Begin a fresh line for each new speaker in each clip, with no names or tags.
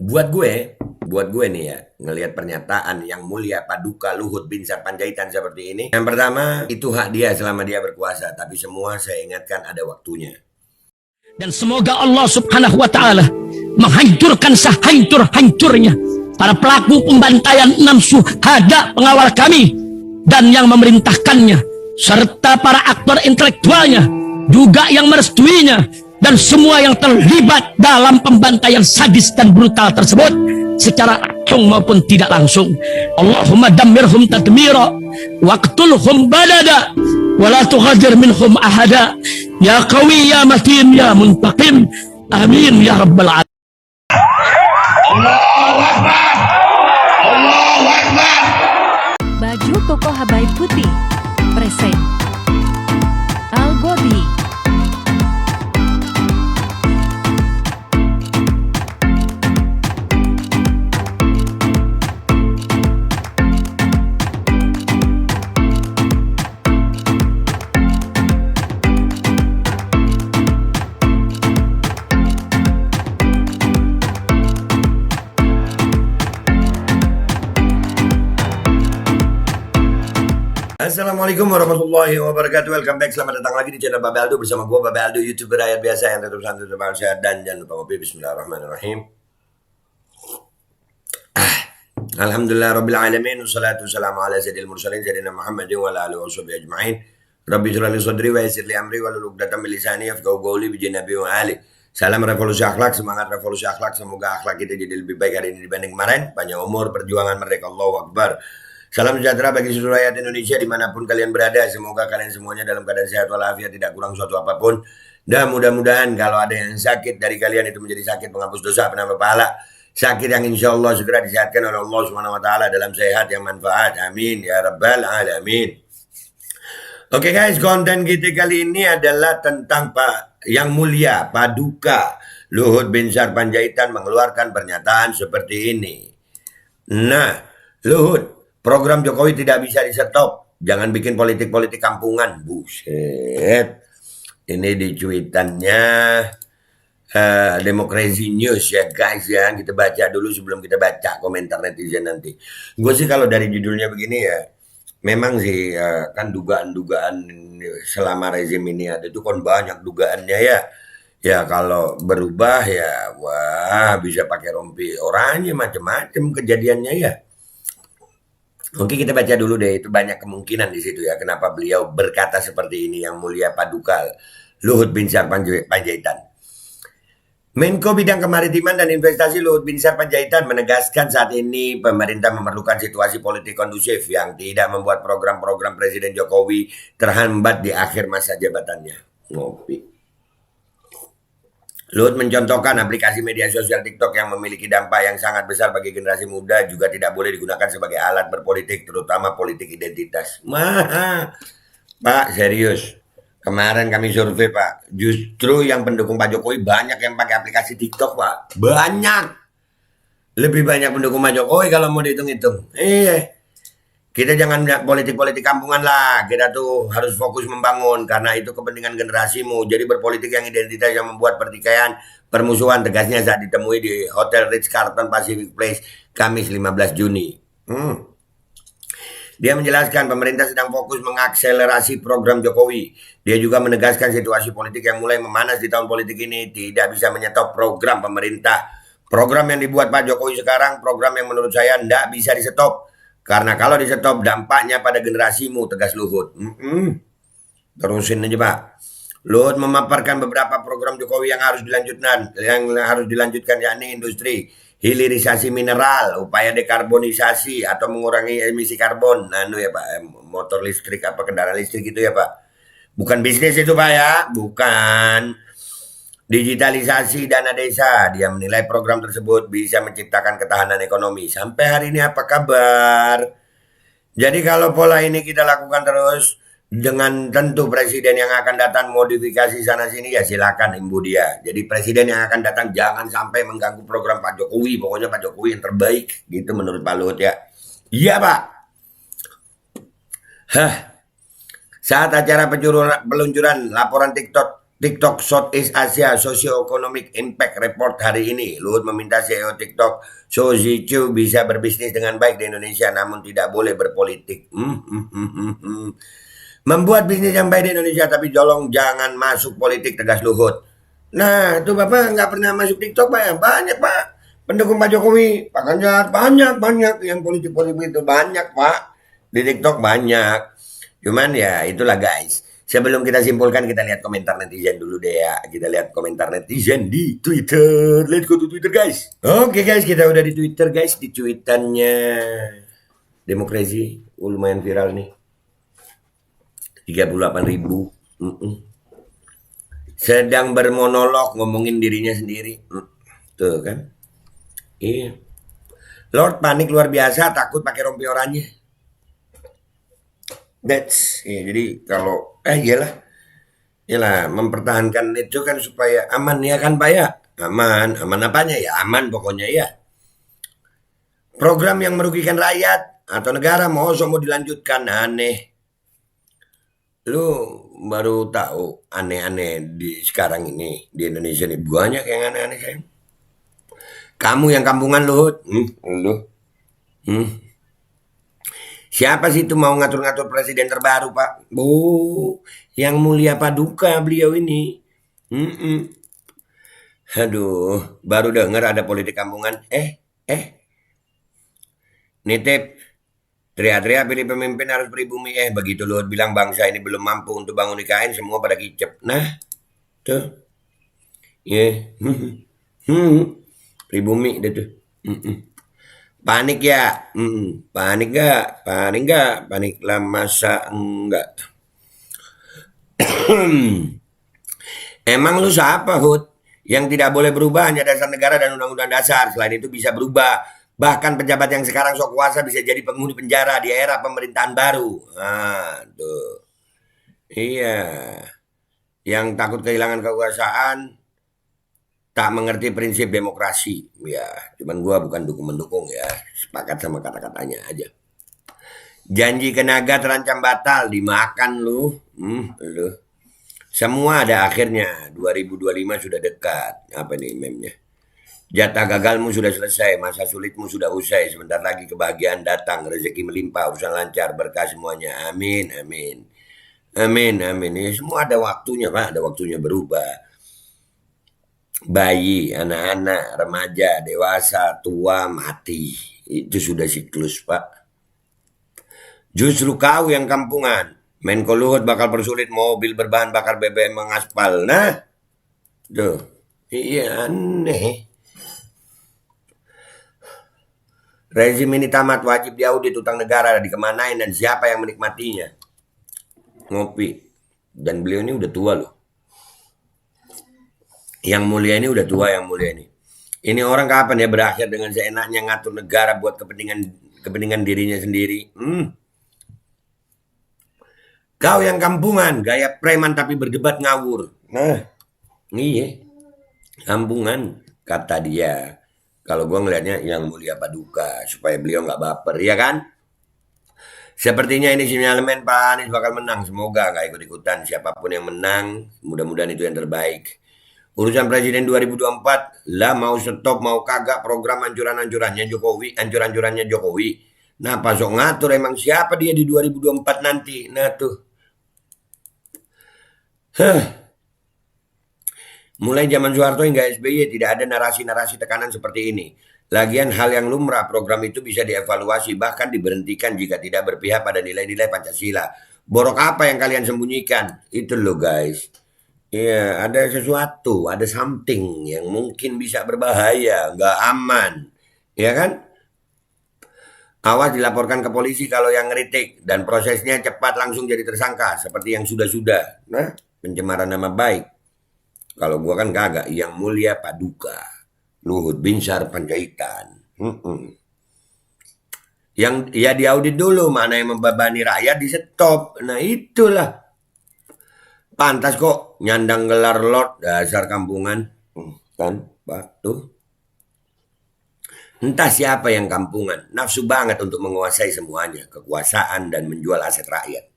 Buat gue nih ya, ngelihat pernyataan yang mulia Paduka Luhut Binsar Panjaitan seperti ini. Yang pertama, itu hak dia selama dia berkuasa, tapi semua saya ingatkan ada waktunya.
Dan semoga Allah Subhanahu wa Ta'ala menghancurkan sehancur-hancurnya para pelaku pembantaian 6 syuhada pengawal kami dan yang memerintahkannya, serta para aktor intelektualnya juga yang merestuinya, dan semua yang terlibat dalam pembantaian sadis dan brutal tersebut secara langsung maupun tidak langsung. Allahumma dammirhum tadmira waqtulhum badada wala tughadir minhum ahada ya qawi ya matin ya muntaqim amin ya rabbal alamin.
Allahu Akbar, Allahu Akbar.
Baju koko Habaib Putih present Al Godi.
Assalamualaikum warahmatullahi wabarakatuh. Welcome back. Selamat datang lagi di channel Babe Aldo bersama gue Babe Aldo, YouTuber rakyat biasa yang tetap santai, tetap sehat, dan jangan lupa ngopi. Bismillahirrahmanirrahim. Alhamdulillah rabbil alamin, wassalatu wassalamu ala sayyidil mursalin sayyidina Muhammadin wa ala alihi washabihi ajma'in. Rabbi shrah li sadri wa yassir li amri wahlul 'uqdatam min lisani yafqahu qawli bi nabi wa ali. Salam revolusi akhlak, semangat revolusi akhlak. Semoga akhlak kita jadi lebih baik hari ini dibanding kemarin. Panjang umur, perjuangan merdeka, Allahu Akbar. Salam sejahtera bagi seluruh rakyat Indonesia dimanapun kalian berada. Semoga kalian semuanya dalam keadaan sehat walafiat, tidak kurang suatu apapun. Dan mudah-mudahan kalau ada yang sakit dari kalian itu menjadi sakit penghapus dosa, penambah pahala. Sakit yang insya Allah segera disehatkan oleh Allah Subhanahu Wa Taala dalam sehat yang manfaat. Amin ya rabbal alamin. Oke guys, konten kita kali ini adalah tentang Pak Yang Mulia Paduka Luhut Binsar Panjaitan mengeluarkan pernyataan seperti ini. Nah, Luhut, program Jokowi tidak bisa di-stop. Jangan bikin politik-politik kampungan. Buset. Ini di cuitannya Demokrasi News ya guys ya. Kita baca dulu sebelum kita baca komentar netizen nanti. Gue sih kalau dari judulnya begini ya, memang sih kan dugaan-dugaan selama rezim ini ada itu kan banyak dugaannya ya. Ya kalau berubah ya wah bisa pakai rompi oranye macam-macam kejadiannya ya. Oke, kita baca dulu deh, itu banyak kemungkinan di situ ya kenapa beliau berkata seperti ini, Yang Mulia Paduka Luhut Binsar Panjaitan. Menko Bidang Kemaritiman dan Investasi Luhut Binsar Panjaitan menegaskan saat ini pemerintah memerlukan situasi politik kondusif yang tidak membuat program-program Presiden Jokowi terhambat di akhir masa jabatannya. Ngopi. Luhut mencontohkan aplikasi media sosial TikTok yang memiliki dampak yang sangat besar bagi generasi muda juga tidak boleh digunakan sebagai alat berpolitik, terutama politik identitas. Pak, serius. Kemarin kami survei, Pak. Justru yang pendukung Pak Jokowi banyak yang pakai aplikasi TikTok, Pak. Banyak. Lebih banyak pendukung Pak Jokowi kalau mau dihitung-hitung. Kita jangan politik-politik kampungan lah. Kita tuh harus fokus membangun karena itu kepentingan generasimu. Jadi berpolitik yang identitas yang membuat pertikaian, permusuhan, tegasnya saat ditemui di Hotel Ritz-Carlton Pacific Place Kamis 15 Juni. Dia menjelaskan pemerintah sedang fokus mengakselerasi program Jokowi. Dia juga menegaskan situasi politik yang mulai memanas di tahun politik ini tidak bisa menyetop program pemerintah. Program yang dibuat Pak Jokowi sekarang, program yang menurut saya tidak bisa disetop. Karena kalau disetop dampaknya pada generasimu, tegas Luhut. Terusin aja Pak. Luhut memaparkan beberapa program Jokowi yang harus dilanjutkan, yakni industri hilirisasi mineral, upaya dekarbonisasi atau mengurangi emisi karbon. Ya Pak, motor listrik apa kendaraan listrik itu ya Pak. Bukan bisnis itu Pak ya, bukan. Digitalisasi dana desa, dia menilai program tersebut bisa menciptakan ketahanan ekonomi. Sampai hari ini apa kabar? Jadi kalau pola ini kita lakukan terus, dengan tentu presiden yang akan datang modifikasi sana sini ya silakan imbu dia. Jadi presiden yang akan datang jangan sampai mengganggu program Pak Jokowi. Pokoknya Pak Jokowi yang terbaik, gitu menurut Pak Luhut ya. Iya Pak. Saat acara peluncuran laporan TikTok TikTok Southeast Asia Socio-Economic Impact Report hari ini. Luhut meminta CEO TikTok Shou Zi Chew bisa berbisnis dengan baik di Indonesia namun tidak boleh berpolitik. Membuat bisnis yang baik di Indonesia tapi tolong jangan masuk politik, tegas Luhut. Nah, itu Bapak nggak pernah masuk TikTok Pak ya? Banyak Pak. Pendukung Pak Jokowi, Pak Ganjar, banyak yang politik-politik itu banyak Pak. Di TikTok banyak. Cuman ya itulah guys. Sebelum kita simpulkan, kita lihat komentar netizen dulu deh ya. Kita lihat komentar netizen di Twitter. Let's go to Twitter guys. Oke guys, kita udah di Twitter guys. Di tweetannya Demokrasi. Lumayan viral nih. 38.000. Sedang bermonolog ngomongin dirinya sendiri. Tuh kan. Iya. Lord panik luar biasa, takut pakai rompi oranye. Jadi kalau iyalah mempertahankan itu kan supaya aman ya kan Pak ya. Aman apanya ya? Aman pokoknya ya. Program yang merugikan rakyat atau negara mau dilanjutkan, aneh. Lu baru tahu aneh-aneh di sekarang ini di Indonesia nih, banyak yang aneh-aneh kan. Kamu yang kampungan Luhut, Siapa sih itu mau ngatur-ngatur presiden terbaru Pak? Yang mulia Paduka beliau ini. Aduh, baru dengar ada politik kampungan. Nitip, teriak-teriak pilih pemimpin harus pribumi. Begitu Luhut bilang bangsa ini belum mampu untuk bangun IKN, semua pada kicep. Nah, tuh. Pribumi deh tuh. Panik ya? Panik gak? Panik lah masa enggak? Emang lu siapa Hud? Yang tidak boleh berubah hanya dasar negara dan undang-undang dasar. Selain itu bisa berubah. Bahkan pejabat yang sekarang sok kuasa bisa jadi penghuni penjara di era pemerintahan baru. Tuh. Iya. Yang takut kehilangan kekuasaan tak mengerti prinsip demokrasi. Ya, cuman gua bukan mendukung ya. Sepakat sama kata-katanya aja. Janji ke naga terancam batal, dimakan lu. Lu. Semua ada akhirnya. 2025 sudah dekat. Apa nih meme-nya? Jatah gagalmu sudah selesai, masa sulitmu sudah usai. Sebentar lagi kebahagiaan datang, rezeki melimpah, urusan lancar, berkah semuanya. Amin. Ya, semua ada waktunya Pak, ada waktunya berubah. Bayi, anak-anak, remaja, dewasa, tua, mati. Itu sudah siklus Pak. Justru kau yang kampungan. Menko Luhut bakal persulit mobil berbahan bakar BBM mengaspal. Nah, tuh. Iya aneh. Rezim ini tamat, wajib diaudit utang negara dikemanain dan siapa yang menikmatinya. Ngopi. Dan beliau ini udah tua loh. Yang mulia ini udah tua, yang mulia ini. Ini orang kapan ya berakhir dengan seenaknya ngatur negara buat kepentingan dirinya sendiri. Kau yang kampungan, gaya preman tapi berdebat ngawur. Nah, iya. Kampungan, kata dia. Kalau gue ngelihatnya yang mulia Paduka, supaya beliau nggak baper, ya kan? Sepertinya ini sinyalemen Pak Anies bakal menang. Semoga nggak ikut-ikutan. Siapapun yang menang, mudah-mudahan itu yang terbaik. Urusan Presiden 2024, lah mau stop mau kagak program anjuran-anjurannya Jokowi. Nah, pasok ngatur emang siapa dia di 2024 nanti. Nah tuh. Mulai zaman Soeharto hingga SBY tidak ada narasi-narasi tekanan seperti ini. Lagian hal yang lumrah, program itu bisa dievaluasi bahkan diberhentikan jika tidak berpihak pada nilai-nilai Pancasila. Borok apa yang kalian sembunyikan? Itu loh guys. Iya, ada sesuatu, ada something yang mungkin bisa berbahaya, nggak aman, ya kan? Awas dilaporkan ke polisi kalau yang ngeritik dan prosesnya cepat langsung jadi tersangka seperti yang sudah-sudah. Nah, pencemaran nama baik. Kalau gua kan kagak, yang mulia Paduka, Luhut Binsar Panjaitan. Yang ya diaudit dulu mana yang membebani rakyat di stop. Nah itulah. Pantas kok nyandang gelar Lord, dasar kampungan. Kan Pak tuh. Entah siapa yang kampungan, nafsu banget untuk menguasai semuanya, kekuasaan dan menjual aset rakyat.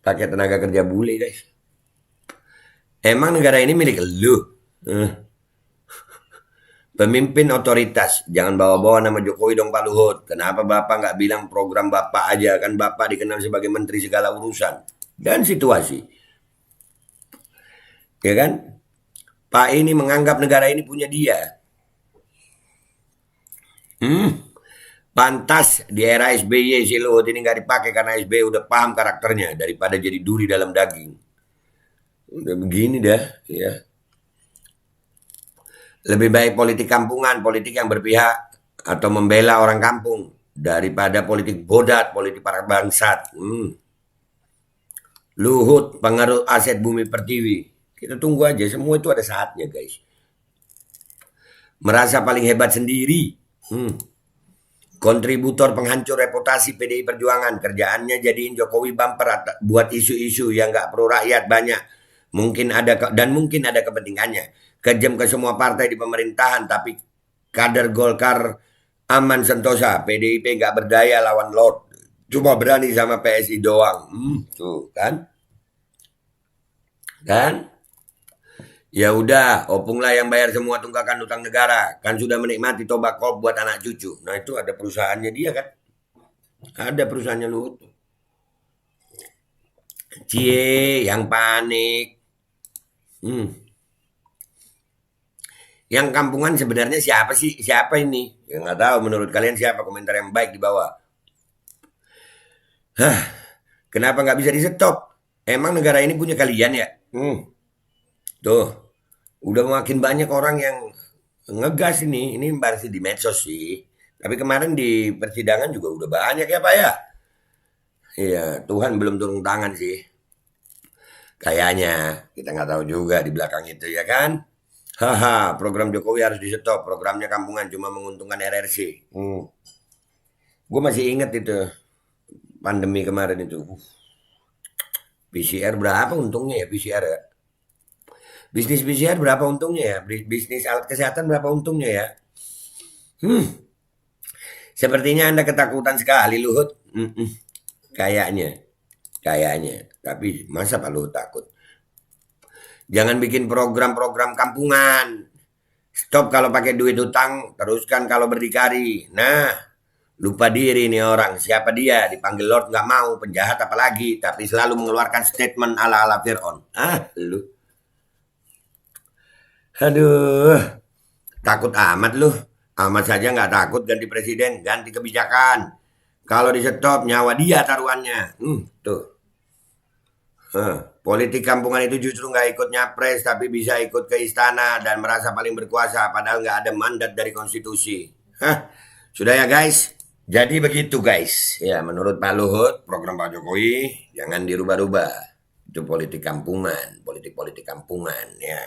Pakai tenaga kerja bule guys. Emang negara ini milik lu? Pemimpin otoritas, jangan bawa-bawa nama Jokowi dong Pak Luhut. Kenapa Bapak nggak bilang program Bapak aja? Kan Bapak dikenal sebagai menteri segala urusan dan situasi. Ya kan? Pak ini menganggap negara ini punya dia. Pantas di era SBY si Luhut ini nggak dipakai karena SBY udah paham karakternya daripada jadi duri dalam daging. Udah begini dah, ya. Lebih baik politik kampungan, politik yang berpihak atau membela orang kampung daripada politik bodat, politik para bangsat. Luhut, pengaruh aset Bumi Pertiwi. Kita tunggu aja, semua itu ada saatnya guys. Merasa paling hebat sendiri. Kontributor penghancur reputasi PDI Perjuangan. Kerjaannya jadiin Jokowi bumper buat isu-isu yang gak pro rakyat banyak. Mungkin ada kepentingannya. Kejam ke semua partai di pemerintahan, tapi kader Golkar aman sentosa. PDIP gak berdaya lawan Lord. Cuma berani sama PSI doang. Tuh kan. Dan ya udah, opung lah yang bayar semua tunggakan utang negara. Kan sudah menikmati toba kop buat anak cucu. Nah itu ada perusahaannya dia kan. Ada perusahaannya Luhut. Cie, yang panik. Yang kampungan sebenarnya siapa sih? Siapa ini? Ya nggak tahu. Menurut kalian siapa? Komentar yang baik di bawah. Kenapa nggak bisa di stop? Emang negara ini punya kalian ya? Tuh, udah makin banyak orang yang ngegas ini. Ini baru di medsos sih. Tapi kemarin di persidangan juga udah banyak ya Pak ya? Iya, Tuhan belum turun tangan sih. Kayaknya, kita nggak tahu juga di belakang itu ya kan? Program Jokowi harus di stop. Programnya kampungan cuma menguntungkan RRC. Gue masih inget itu pandemi kemarin itu. PCR berapa untungnya ya PCR ya? Bisnis PCR berapa untungnya ya? Bisnis alat kesehatan berapa untungnya ya? Sepertinya Anda ketakutan sekali Luhut. Kayaknya. Tapi masa Pak Luhut takut? Jangan bikin program-program kampungan. Stop kalau pakai duit utang, teruskan kalau berdikari. Nah, lupa diri nih orang. Siapa dia? Dipanggil Lord nggak mau, penjahat apalagi. Tapi selalu mengeluarkan statement ala-ala Fir'aun. Lu. Aduh, takut amat lu. Amat saja nggak takut ganti presiden, ganti kebijakan. Kalau di stop, nyawa dia taruhannya. Tuh. Politik kampungan itu justru nggak ikut nyapres, tapi bisa ikut ke istana dan merasa paling berkuasa, padahal nggak ada mandat dari konstitusi. Sudah ya guys, jadi begitu guys. Ya menurut Pak Luhut, program Pak Jokowi jangan dirubah-rubah. Itu politik kampungan, politik kampungan. Ya.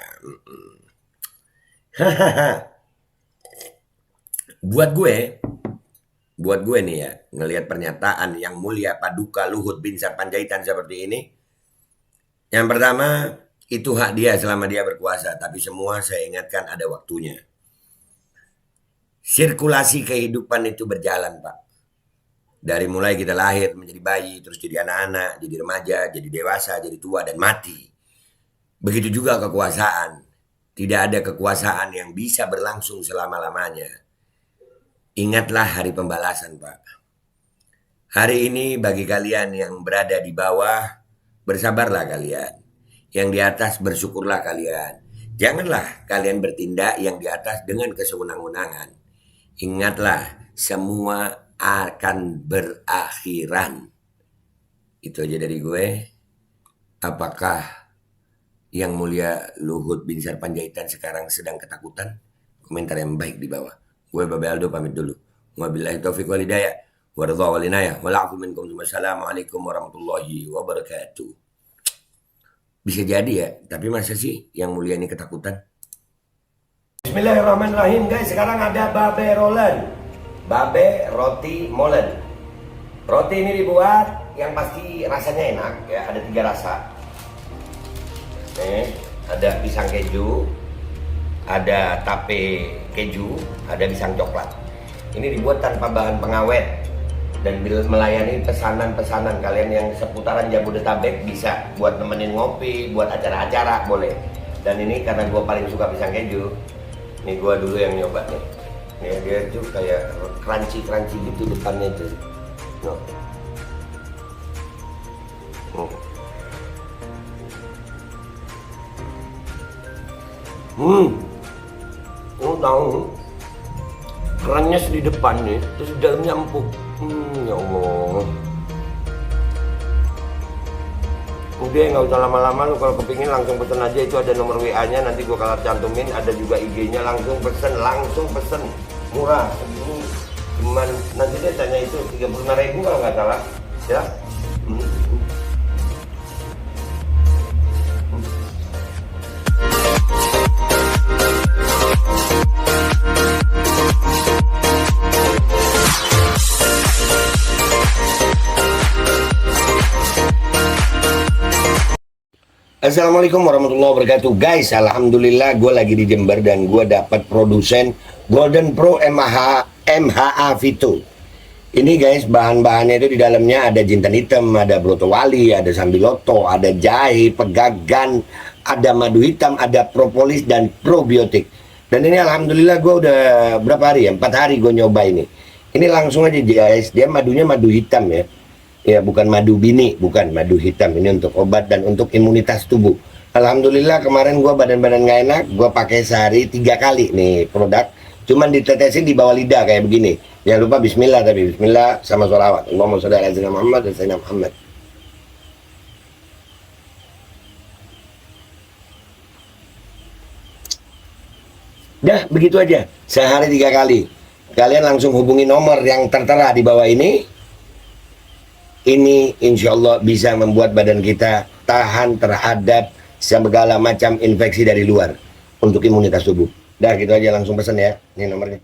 Buat gue nih ya, ngelihat pernyataan yang mulia Paduka Luhut Binsar Panjaitan seperti ini. Yang pertama, itu hak dia selama dia berkuasa. Tapi semua saya ingatkan ada waktunya. Sirkulasi kehidupan itu berjalan, Pak. Dari mulai kita lahir menjadi bayi, terus jadi anak-anak, jadi remaja, jadi dewasa, jadi tua, dan mati. Begitu juga kekuasaan. Tidak ada kekuasaan yang bisa berlangsung selama-lamanya. Ingatlah hari pembalasan, Pak. Hari ini bagi kalian yang berada di bawah, bersabarlah kalian. Yang di atas bersyukurlah kalian. Janganlah kalian bertindak yang di atas dengan kesewenang-wenangan. Ingatlah, semua akan berakhiran. Itu aja dari gue. Apakah yang mulia Luhut Binsar Panjaitan sekarang sedang ketakutan? Komentar yang baik di bawah. Gue Babe Aldo pamit dulu. Wabillahi taufiq wal hidayah. Waridha wal inayah. Wala'afu minkum. Wassalamualaikum warahmatullahi wabarakatuh. Bisa jadi ya, tapi masa sih yang mulia ini ketakutan? Bismillahirrahmanirrahim guys, sekarang ada Babe Rolen. Babe roti molen. Roti ini dibuat yang pasti rasanya enak ya, ada 3 rasa. Ada pisang keju, ada tape keju, ada pisang coklat. Ini dibuat tanpa bahan pengawet. dan melayani pesanan-pesanan kalian yang seputaran Jabodetabek, bisa buat nemenin ngopi, buat acara-acara boleh. Dan ini karena gue paling suka pisang keju, nih gue dulu yang nyoba nih. Nih dia tuh kayak crunchy gitu depannya tuh. No. Lo tahu kerennya di depan nih, terus di dalamnya empuk. Ya Allah. Udah nggak usah lama-lama, lu kalau kepingin langsung pesen aja, itu ada nomor WA-nya, nanti gua kalau cantumin, ada juga IG-nya, langsung pesen, murah. Segini cuman nanti dia tanya itu 35.000 kalau nggak salah, ya. Assalamualaikum warahmatullahi wabarakatuh. Guys, alhamdulillah gue lagi di Jember dan gue dapat produsen Golden Pro MHA Vito. Ini guys, bahan-bahannya itu di dalamnya ada jintan hitam, ada broto wali, ada sambiloto, ada jahe, pegagan, ada madu hitam, ada propolis dan probiotik. Dan ini alhamdulillah gue udah berapa hari ya? 4 hari gue nyoba ini. Ini langsung aja guys, dia madunya madu hitam ya. Ya bukan madu bini, bukan madu hitam. Ini untuk obat dan untuk imunitas tubuh. Alhamdulillah kemarin gua badan-badan nggak enak, gua pakai sehari 3 kali nih produk. Cuman ditetesin di bawah lidah kayak begini. Jangan lupa bismillah, tapi bismillah sama sholawat. Allahumma sholli ala sayyidina Muhammad dan sayyidina Muhammad. Dah begitu aja, sehari 3 kali. Kalian langsung hubungi nomor yang tertera di bawah ini. Ini insya Allah bisa membuat badan kita tahan terhadap segala macam infeksi dari luar untuk imunitas tubuh. Dah gitu aja, langsung pesan ya, ini nomornya.